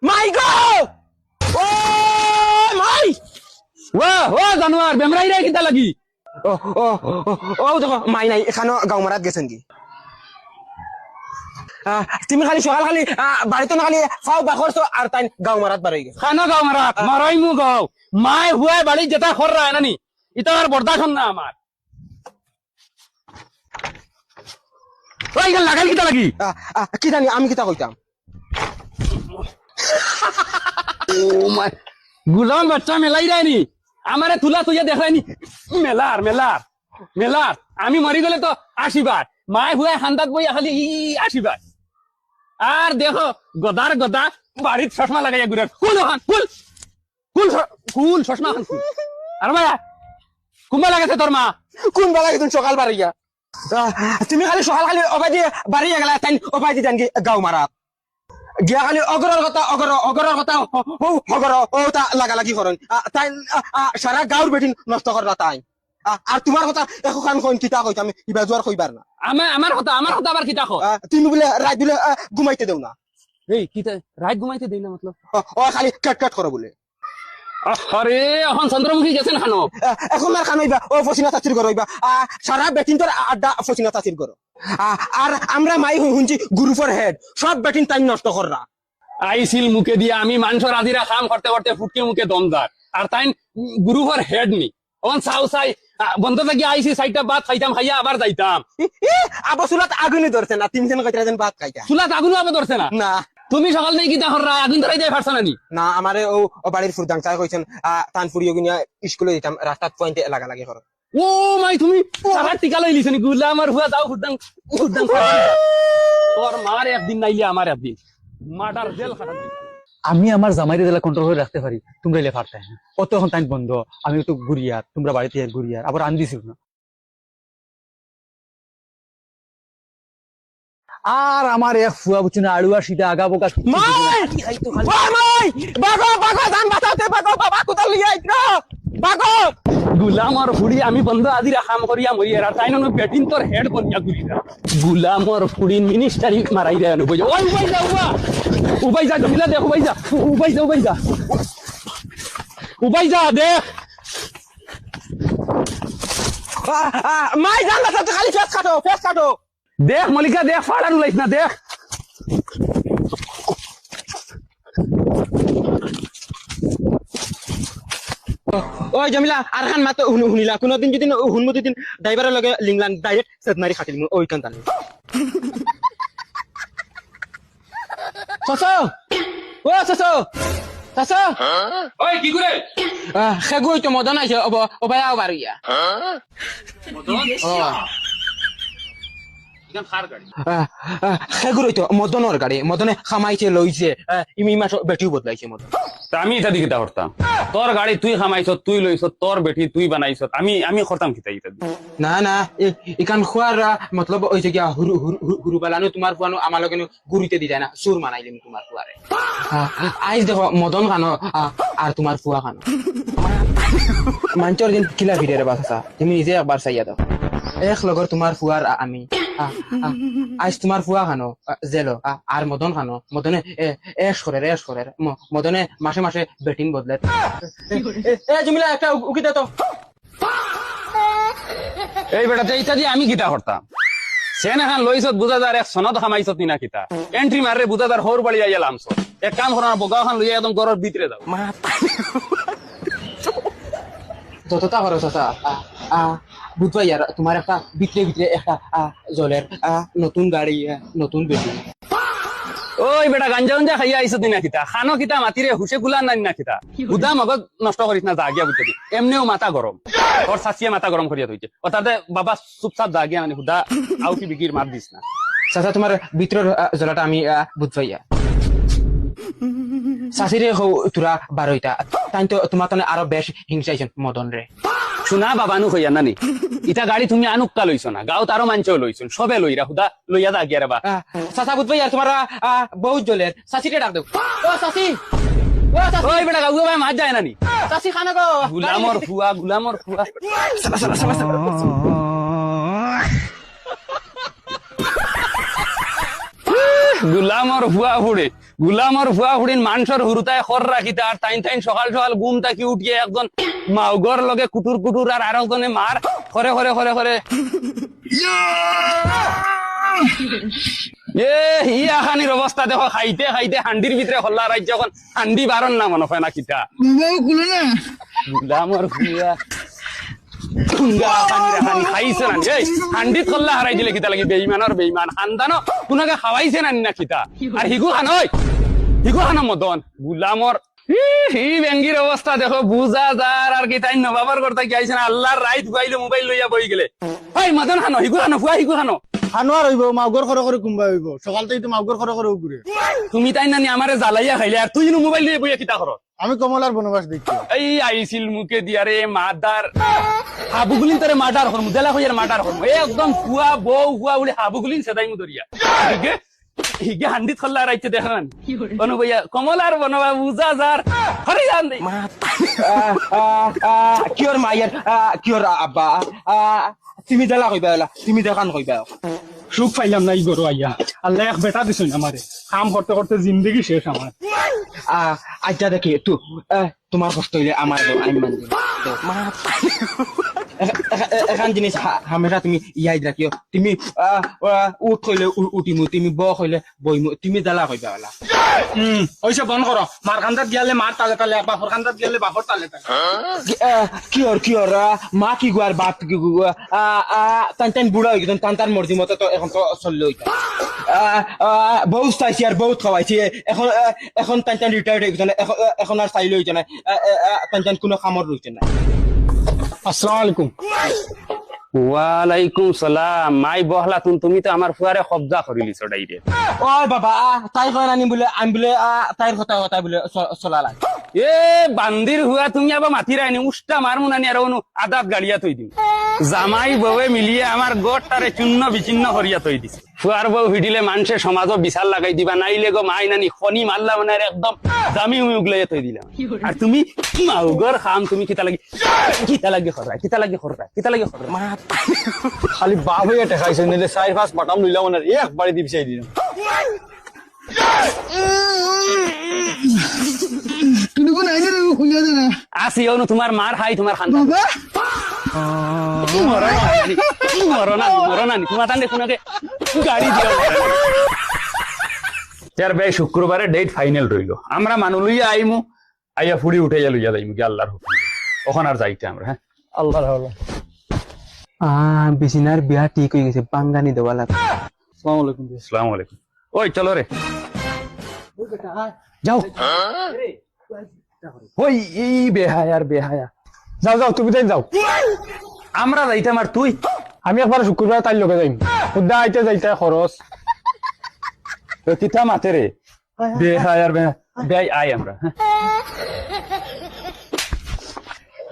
মাই গো ও মাই ও জানোয়ার বেমরাই রে কিতা লাগি ও ও ও দেখো মাই নাই এখানো গাঁও মারাত গেছেন কি তুমি খালি সকাল খালি বাড়িতে না খালি খাও বা করছো আর তাই গাঁও মারাত বাড়ি গেছে খানা গাও মারা মারাই মু গাও মায় হুয়ায় বাড়ি যেটা খর রা নানি ইতা আর বরদাস্ত না আমার ওই গাল লাগাল কিতা লাগি কি জানি আমি কিতা কইতাম ও মাই গুলাম বাচ্চা মেলাই রায়নি আমারে তুলা তুইয়া দেখায়নি মেলার মেলার মেলার আমি মরি গেলে তো আসিবার মায় হুয়ায় হান্দাত বইয়া খালি আসিবার আর দেখো গদার গদা বাড়ির চশমা লাগাইয়া ঘুরে কুল ওখান কুল কুল কুল চশমা খান কুল আর ভাইয়া কুম্বা লাগাছে তোর মা কোন বেলা তুমি সকাল বাড়িয়া তুমি খালি সকাল খালি অবাই দিয়ে বাড়িয়া গেলা তাই অবাই দিয়ে জানকি গাঁও মারাত গিয়া খালি অগরের কথা অগরের কথা অগর ও তা লাগালাগি করেন তাই সারা গাঁওর বেটিন নষ্ট করলা তাই আর তোমার কথা এখন কইন কিতা কইতাম ইবা জোয়ার কইবার না আমার কথা আবার কিতা কো তুমি বলে রাত দিলে ঘুমাইতে দেও না এই কিতা রাত ঘুমাইতে দেই না মতলব ও খালি কাট কাট করো বলে আরে এখন চন্দ্রমুখী গেছেন খানো এখন আর খানাইবা ও ফসিনা চাচির ঘর হইবা সারা বেটিন তোর আড্ডা ফসিনা চাচির ঘর আর আমরা মাই শুনছি গ্রুপের হেড সব বেটিন টাইম নষ্ট কররা আইসিল মুখে দিয়ে আমি মানুষের আদিরা কাম করতে করতে ফুটকে মুখে দমদার আর তাই গ্রুপের হেড নি অন চাও চাই বন্ধ থাকি আইসি সাইডটা ভাত খাইতাম খাইয়া আবার যাইতাম আবার চুলাত আগুনই ধরছে না তিন জন কইরা যেন ভাত খাইতা চুলাত আগুনও আবার ধরছে না না তুমি সকাল থেকে কিতা হররা আগুন ধরাই যায় পারছ না নি না আমারে ও বাড়ির ফুরদাং চা কইছেন তান ফুরিও গিয়া স্কুলে দিতাম রাস্তাত পয়েন্টে লাগি করো ও মাই তুমি সারা টিকা লই লিছনি গুলা আমার হুয়া দাও হুদাং হুদাং তোর মার একদিন নাইলে আমার একদিন মার্ডার জেল খাটান আমি আমার জামাইরে দিলা কন্ট্রোল করে রাখতে পারি তোমরা এলে পারতে না অত এখন টাইম বন্ধ আমি তো ঘুরিয়ার তোমরা বাড়িতে ঘুরিয়ার আবার আন দিছিল না আর আমার এক ফুয়া বুঝছি না আড়ুয়া সিধা আগা বোকা মাই মাই বাগো বাগো ধান বাঁচাতে বাগো বাবা কোথাও লিয়ে আইত্রা বাগো গুলামর ফুড়ি আমি বন্ধ আদিরা কাম করিয়া মরিয়া আর তাই না বেটিন তোর হেড বনিয়া ঘুরিয়া গুলামর ফুড়ি মিনিস্টারি মারাই দেয় বুঝো ওই উবাই যা জমিলা দেখ উবাই যা দেখ মাই ধান বাঁচাতে খালি ফেস কাটো দেখ মলিকা দেখ ফাড়া নুলাইস না দেখ ওই জমিলা আর খান মাতো শুনিলা কোনদিন যদি শুনবো দিন ড্রাইভারের লগে লিংলাং ডাইরেক্ট সেট মারি খাটিল ওই কান টানি সসো ও সসো সসো ওই কি করে খেগুই তো মদন আইছে অবায়া বাড়িয়া খেগুই তো মদনের গাড়ি মদনে খামাইছে লইছে ইমি মাস বেটিও বদলাইছে মদন তা আমি এটা দিকে করতাম তোর গাড়ি তুই খামাইছ তুই লইছ তোর বেটি তুই বানাইছ আমি করতাম কিতা ইটা না না ইকান খোয়ার মতলব হইছে কি হুরু বালানো তোমার ফুয়ানো আমার লগে গুরিতে দি যায় না সুর মানাইলিম তোমার ফুয়ারে আইজ দেখো মদন খানো আর তোমার ফুয়া খানো মাঞ্চর দিন কিলা ভিডিওরে বাসা তুমি নিজে একবার চাইয়া দাও এক লগর তোমার ফুয়ার আমি আইজ তোমার ফুয়া খানো জেলো আর মদন খানো মদনে এশ করে মদনে মাসে মাসে বেটিং বদলে এ জমিলা একটা উকি দে তো এই বেটাতে এইটা দিয়ে আমি কিতা করতাম সেন এখন লইছত বুঝাদার এক সনদ খামাইছত নিনা কিতা এন্ট্রি মারে বুঝাদার হোর বাড়ি আইয়া লামছ এক কাম করা বগাও খান লইয়া একদম ঘরের ভিতরে যাও যতটা খরচ আছে বুঝবাই আর তোমার একটা ভিতরে একটা জলের নতুন গাড়ি নতুন বেটি ওই বেটা গাঞ্জা গঞ্জা খাইয়া আইছত নিনা কিতা খানো কিতা মাতিরে হুসে গুলা নাই না কিতা হুদা মগজ নষ্ট করিস না জাগিয়া বুঝতে দি এমনিও মাথা গরম ওর সাচিয়ে মাথা গরম করিয়া থইছে ও তাতে বাবা চুপচাপ জাগিয়া মানে হুদা আউকি বিকির মার দিস না চাচা তোমার ভিতরের জলাটা আমি বুঝবাইয়া চাচিরে হৌ তোরা বারইটা তাই তো তোমার তো আরো বেশ হিংসাইছেন মদন রে শুনা বাবানু হইয়া নানি ইটা গাড়ি তুমি আনুক্কা লইছ না গাঁও তারও মাঞ্চও লইছ সবে লইরা হুদা লইয়া দা গিয়া বা চাচা বুঝবাই আর তোমার বহুত জলের চাচিরে ডাক দেও ও চাচি ওই বেটা গাঁও ভাই মাছ যায় নানি চাচি খানা গো গুলামর ফুয়া গুলামর ফুয়া ফুড়ে গুলামর ফুয়া ফুড়িন মাংসর হুরুতায় খর রাখিতা আর টাইন টাইন সকাল সকাল ঘুম থাকি উঠিয়ে একজন মাউগর লগে কুটুর কুটুর আর আরেকজনে মার করে করে করে করে ইয়া খানির অবস্থা দেখো খাইতে খাইতে হান্ডির ভিতরে হল্লা রাজ্য এখন হান্ডি বারণ না মনে হয় না কিতা গুলামর ফুয়া খাইছে না এই হান্ডিত কল্লা হারাই দিলে কিতা লাগি বেইমানর বেইমান খানদানো কোনাকে খাওয়াইছে না না কিতা আর হিগু খান ওই হিগু খান মদন গুলামর হি বেঙ্গির অবস্থা দেখো বুঝা যার আর কি তাই নবাবার করতে কি আইছে না আল্লাহর রাইত গাইলে মোবাইল লইয়া বই গেলে ওই মদন খানো হিগু খানো ফুয়া হিগু খানো খানোয়ার হইব মাউগর খরে করে কুম্বা হইব সকাল থেকে তো মাউগর খরে করে উগুরে তুমি তাই নানি আমারে জ্বালাইয়া খাইলে আর তুই মোবাইল লইয়া বইয়া কিতা করো আমি কমলার বনবাস দেখছি এই আইছিল মুখে দিয়ারে মাদার হাবুগুলিন তোরে মার্ডার করম দেলা কইয়ার মার্ডার করম একদম ফুয়া বউ ফুয়া বলে হাবুগুলিন সেদাই মু দরিয়া হিগে হান্ডিত খল্লা রাইতে দেখেন অনু ভাইয়া কমলার বনবা বুঝা যার হরি জান দেই কিয়র মায়ের কিয়র আব্বা তুমি দেলা কইবা তুমি দেখান কইবা সুখ পাইলাম না এই গরু আইয়া আল্লাহ এক বেটা দিছুন আমারে কাম করতে করতে জিন্দগি শেষ আমার আচ্ছা দেখি তোমার কষ্ট হইলে আমার আমি মানব এখন জিনিস হামেশা তুমি ইয়াদ রাখিও তুমি উঠ হইলে উঠিমু তুমি ব হইলে বইমু তুমি জ্বালা কইবা ওলা ওইসব বন্ধ করো মার কান্দাত গিয়ালে মার তালে তালে বাপর কান্দাত গিয়ালে বাপর তালে তালে কিয়র মা কি গুয়ার বাপ কি গুয়া টান টান বুড়া হয়ে গেছেন টান টান মর্জি মতো তো এখন তো চললো বহুত চাইছি আর বহুত খাওয়াইছি এখন টান টান রিটায়ার্ড হয়ে গেছেন এখন আর চাইলে হইছে না টান টান কোনো কামর রইছে না আসসালামু আলাইকুম ওয়ালাইকুম সালাম মাই বহলা তুমি তো আমার ফুয়ারে কবজা করে লিছো ডাইরেক্ট ওই বাবা তাই কয় নানি বলে আমি বলে তাইর কথা কথা বলে চলা লাগে এ বান্দির হুয়া তুমি আবার মাতি রাইনি উষ্টা মারমু নানি আর অনু আদাত গাড়িয়া থই দিম জামাই বউয়ে মিলিয়ে আমার গোটটারে চূর্ণ বিচ্ছিন্ন করিয়া থই দিছে ফুয়ার বউ হিডিলে মানুষে সমাজও বিচার লাগাই দিবা নাইলে গো মাই নানি খনি মারলা মানে একদম জামি উগলাই থই দিলাম আর তুমি মাউগর খাম তুমি কিতা লাগি খররা কিতা লাগি খররা খালি বাপ হয়ে টেকাইছে নিলে 4-5 বাটাম লইলাম না একবারে দি বিচাই দিলাম তুমি কোন আইনে রে খুলিয়া দে না আসি অনু তোমার মার হাই তোমার খান বাবা মরনা তোমার তান্ডে কোনাকে গাড়ি দিও তার ভাই শুক্রবারে ডেট ফাইনাল রইলো আমরা মানু লইয়া আইমু আইয়া ফুড়ি উঠে লইয়া যাইমু কি আল্লাহর হুকুম ওখান আর যাইতে আমরা হ্যাঁ আল্লাহর হাওলা বিছিনার বিয়া ঠিক হয়ে গেছে বাঙ্গানি দেওয়া লাগে আসসালামু আলাইকুম আসসালামু আলাইকুম ওই চলো রে যাও ওই এই বেহায়া যাও যাও তুমি তাই যাও আমরা যাইতাম আর তুই আমি একবার শুক্রবার তাই লগে যাইম খুদা আইতে যাইতে খরচ কিতা মাতে রে বেহায়ার বেহাই আই আমরা হ্যাঁ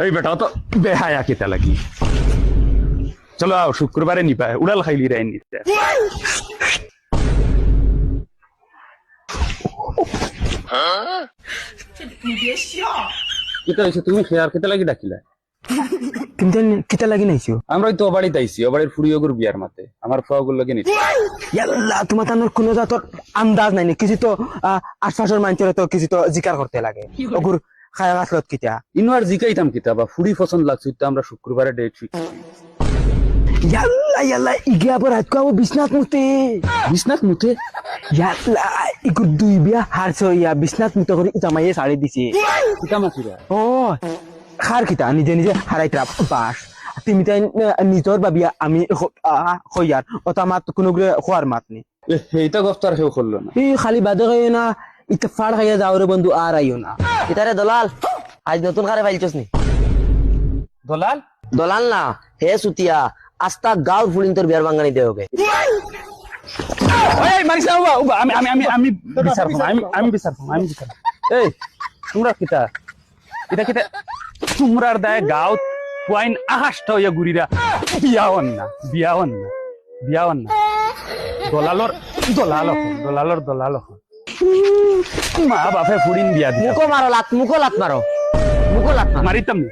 এই বেটা তো বেহায়া কিতা লাগি চলো আও শুক্রবারে নিপায় উড়াল খাইলি রাই নিতে কিতা হইছে তুমি খেয়ার কিতা লাগি ডাকিলা তুমি কিতা লাগি নাইছো আমরা তো বাড়িতে আইছি বাড়ির ফুড়িয়গুর বিয়ার মাতে আমার ফুয়াগুর লাগে নিতে ইয়াল্লাহ তোমার তানোর কোনো জাতর আন্দাজ নাই কিছু তো আশপাশের মানুষের তো কিছু তো জিকার করতে লাগে ওগুর খায়া গাছত কিতা ইনওয়ার জিকাইতাম কিতা বা ফুড়ি পছন্দ লাগছে তো আমরা শুক্রবারে ডেট ফিক্স ইয়াল্লাহ ইগিয়া পর হাত কাবো বিছনাথ মুতে ইয়াল্লাহ ইগুর দুই বিয়া হারছ ইয়া বিছনাথ মুতে করে জামাইয়ে শাড়ি দিছে কিতা মাছিরা ও খার কিতা নিজে নিজে হারাইতা বাস তুমি তাই নিজর বাবিয়া আমি হইয়ার ওটা মাত কোনো খোয়ার মাত নি এইটা গফতার কেউ করলো না এই খালি বাদে খাইও না ইতে ফাড় খাইয়া যাও রে বন্ধু আর আইও না ইতারে দলাল আজ নতুন কারে ফাইলছস নি দলাল দলাল না হে সুতিয়া আস্তা গাঁও ফুলিন তোর বিয়ার বাঙ্গানি দেওগে এই মারিস না বাবা আমি বিচার করব আমি বিচার করব এই তোমরা কিতা তোমরার দায় গাঁও ওয়াইন আহাসটা হইয়া ঘুরিরা বিয়াওন না দলালর মা বাপে ফুরিন বিয়া দিয়া মুখো লাত মারো মারিতাম নি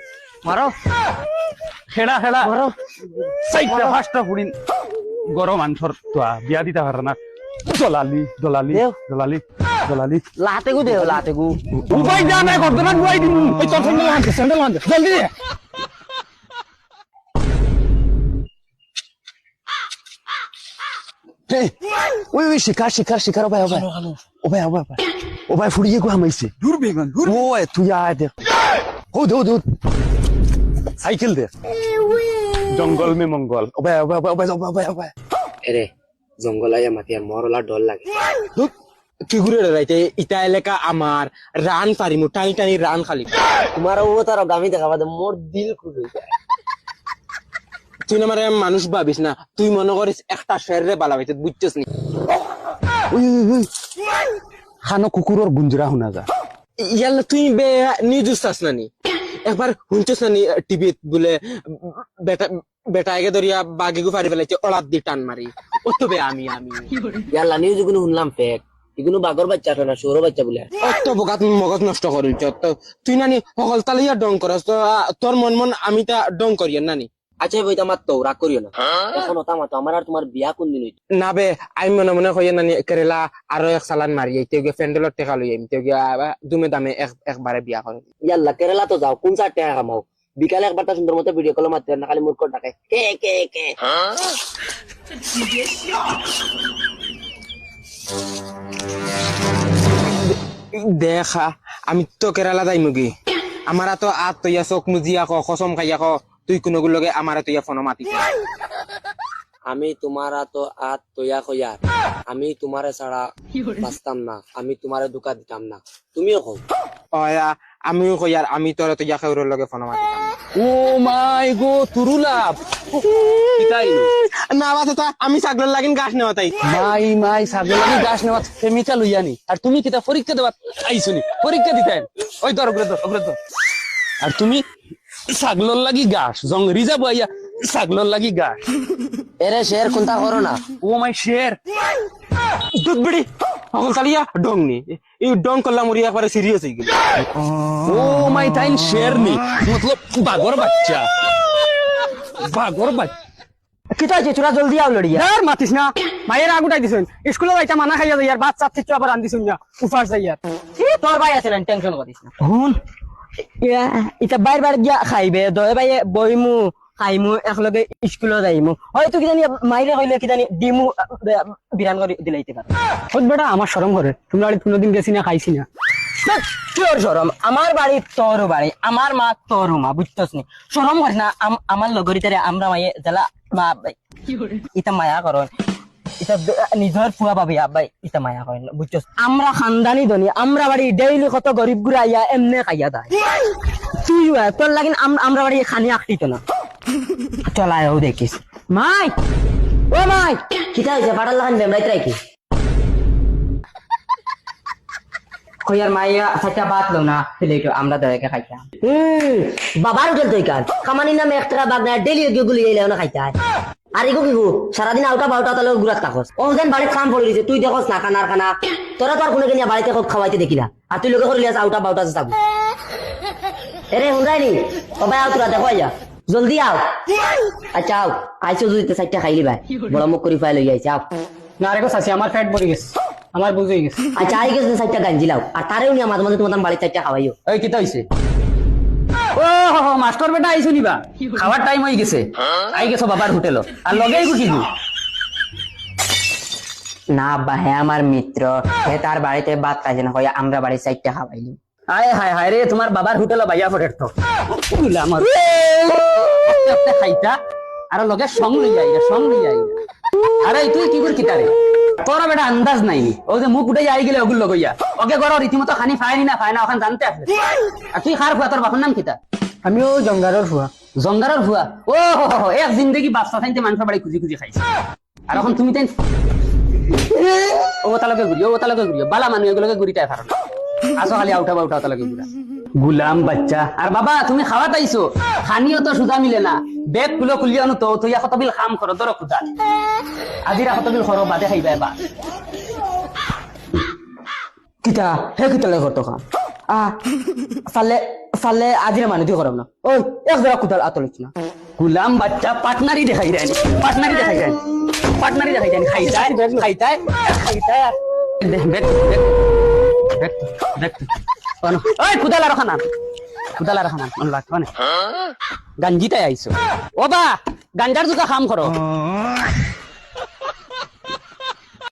মারো খেড়া মারো সাইডটা ফাস্টটা ফুরিন গরম আনসর তো বিয়া দিতে পারে না দলালি দেও। জলালি লাতেগু দে লাতেগু উপায় যা নাই ঘটনাত বুয়াই দিম ওই তোর স্যান্ডেল আনতে জলদি দে ওই ওই শিকার শিকার শিকার ও ভাই ও ভাই ও ভাই ও ভাই ও ভাই ফুড়িয়ে গো হামাইছে দূর বেমান দূর ও তুই আয় দেখ ও দো সাইকেল দে জঙ্গল মে মঙ্গল ও ভাই ও ভাই ও ভাই ও ভাই ও ভাই এরে জঙ্গলাইয়া মাতি আর মরলা ডর লাগে কি ঘুরে রাইতে ইটা এলাকা আমার রান পারিমু টানি টানি রান খালি তোমার ও তার গামি দেখাবা দে মোর দিল খুলে যায় তুই না মানে মানুষ ভাবিস না তুই মনে করিস একটা শেরে বালা হইতে বুঝছিস নি খানো কুকুরের গুঞ্জরা শোনা যা ইয়াল তুই বে নিউজ চাস না নি একবার শুনছিস না নি টিভিত বলে বেটা বেটা আগে ধরিয়া বাঘিগু ফারি ফেলাইছে অলাদ দি টান মারি অত বে আমি ইয়াল্লা নিউজ গুলো শুনলাম ফেক এগুলো বাগর বাচ্চা না সৌর বাচ্চা বলে অত বগাত মগজ নষ্ট করিস তুই নানি সকল তালিয়া ডং করস তো তোর মন মন আমি তা ডং করিয়া নানি আচ্ছা বই তোমার তো রাগ করিও না এখন ওটা মাতো আমার আর তোমার বিয়া কোন দিন হইতো না বে আমি মনে মনে কইয়া নানি কেরেলা আরো এক সালান মারি আইতে গিয়ে ফ্যান্ডেলর টেকা লই আইতে গিয়া দুমে দামে একবারে বিয়া করে ইয়াল্লা কেরালা তো যাও কোন চার টাকা কামাও বিকালে একবার তা সুন্দর মতো ভিডিও কল মারতে না খালি মুখ করে ডাকে কে কে কে দেখা আমি তো কেরালা যাইমু কি আমার তো আত তৈয়া চোখ মুজিয়া কসম খাইয়া তুই কোনো লগে আমার তৈয়া ফোন মাতি আমি তোমারা তো আত তৈয়া কইয়া আমি তোমারে ছাড়া বাঁচতাম না আমি তোমারে ধোকা দিতাম না তুমিও কও অয়া আমিও কইয়ার আমি তোর তৈয়া খেউরের লগে ফোন মাতি ও মাই গো তুরুলাভ কিতাই না বাতা আমি ছাগলের লাগিন গাছ নেওয়া তাই মাই সাগর লাগি গাছ নেওয়া প্রেমিকা লইয়ানি আর তুমি কিতা পরীক্ষা দেওয়া আইছনি পরীক্ষা দিতেন ওই ধর ওগরে ধর আর তুমি ছাগলর লাগি গাছ জঙ্গরি যাব আইয়া ছাগলর লাগি গাছ এরে শের কোনটা করো না ও মাই শের দুধ বিড়ি সকল তালিয়া ডং নি এই ডং করলাম ওরি একবারে সিরিয়াস হয়ে গেল ও মাই তাইন শের নি মতলব বাগর বাচ্চা কি তো আছে চোরা জলদি আও লড়িয়া আর মাতিস না মায়ের আগুটাই দিছেন স্কুলে যাইতা মানা খাইয়া যাই আর ভাত চাপ থেকে আবার রান্দিছুন না উপাস যাই আর তোর ভাই আছে না টেনশন করিস না হুন এটা বাইর গিয়া খাইবে দয় ভাই বইমু খাইমু একলগে স্কুলে যাইমু হয়তো কি জানি মাইরে কইলে কি জানি ডিমু বিরান করে দিলাইতে পারে হত বেটা আমার শরম করে তোমরা বাড়ি কোনোদিন গেছি না খাইছি না তোর শরম আমার বাড়ি তোর বাড়ি আমার মা তোর মা বুঝছস নি শরম করিস না আমার লগরিতারে আমরা মাইয়ে জেলা মা ইতা মায়া করন ইতা নিজের ফুয়া পাবি আব্বাই ইতা মায়া করেন বুঝছস আমরা খানদানি ধনী আমরা বাড়ি ডেইলি কত গরিব গুড়া আইয়া এমনে খাইয়া দেয় তুই তোর লাগিন আমরা বাড়ি খানি আঁকটিত না চলায় ও দেখিস মাই ও মাই কিতা হইছে পাড়ার লাগান বেমরাইতে রাখি কইয়ার মাইয়া সাইটা বাত লো না ফেলেটো আমরা দয়াকে খাইতাম বাবার হোটেল তুই কার কামানি নামে এক টাকা বাগ না ডেলি গুলি এলেও না খাইতা আর এগো কিগু সারাদিন আউটা বাউটা তালে গুড়াত থাকস ও যেন বাড়িতে কাম পড়ে দিছে তুই দেখস না কানার খানা তোরা তো আর কোনো কিনা বাড়িতে খাওয়াইতে দেখিলা আর তুই লোকে করলি আউটা বাউটা যাবো এরে হুন্দাইনি ও ভাই আও তোরা দেখো আইয়া জলদি আও আচ্ছা আও আইছো যদি সাইটটা খাইলি ভাই বড় মুখ করি ফাইল হই আইছে আও না রে গো চাচি আমার পেট ভরে গেছে আমার বুঝে গেছে আচ্ছা আই গেছে সাইটটা গাঞ্জি লাও আর তারেও নিয়ে মাঝে মাঝে তোমার বাড়িতে সাইটটা খাওয়াইও এই কিতা হইছে ও মাস্টার বেটা আইছো নিবা খাওয়ার টাইম হই গেছে আই গেছো বাবার হোটেল আর লগে আইগো কি না আব্বা হ্যাঁ আমার মিত্র হে তার বাড়িতে ভাত খাইছে না কইয়া আমরা বাড়ির সাইডটা খাওয়াইলি আয় হায় হায় রে তোমার বাবার হোটেল বাইয়া ফটের তো আমার খাইতা আর লগে সং লই আই আরে তুই কি করে কিতারে তোরা বেটা আন্দাজ নাই ও যে মুখ উঠে আই গেলে ওগুলো লগইয়া ওকে গড় রীতিমতো খানি ফায়নি না ফায়না ওখান জানতে আসলে আর তুই খার ফুয়া তোর বাপের নাম কিতা আমিও জঙ্গারের হুয়া জঙ্গারের ফুয়া ও এক জিন্দগি বাচ্চা থাইতে মানুষের বাড়ি খুঁজি খুঁজি খাইছে আর এখন তুমি তাই ও তালকে ঘুরিও বালা মানুষ এগুলোকে ঘুরিটাই পারো না আসো খালি আউটা বাউটা তালকে ঘুরা গুলাম বাচ্চা আর বাবা তুমি খাওয়া তাইছো খানিও তো সুজা মিলে না বেগ খুলো খুলিয়ানো তো তুই কত বিল খাম করো ধরো খুদা আজিরা কত বিল খরো বাদে খাইবা বা কিতা হে কিতা লাগে করতো খাম ফালে আজিরা মানে তুই করব না ওই এক জোড়া কুতাল আতলিছ না গুলাম বাচ্চা পার্টনারি দেখাই দেয় খাইতাই আর বেগ দেখতো দেখতো ওই কুদালা রাখানা কুদালা রাখানা অনলা মানে গাঞ্জিটাই আইছো ও বা গাঞ্জার জুতা খাম করো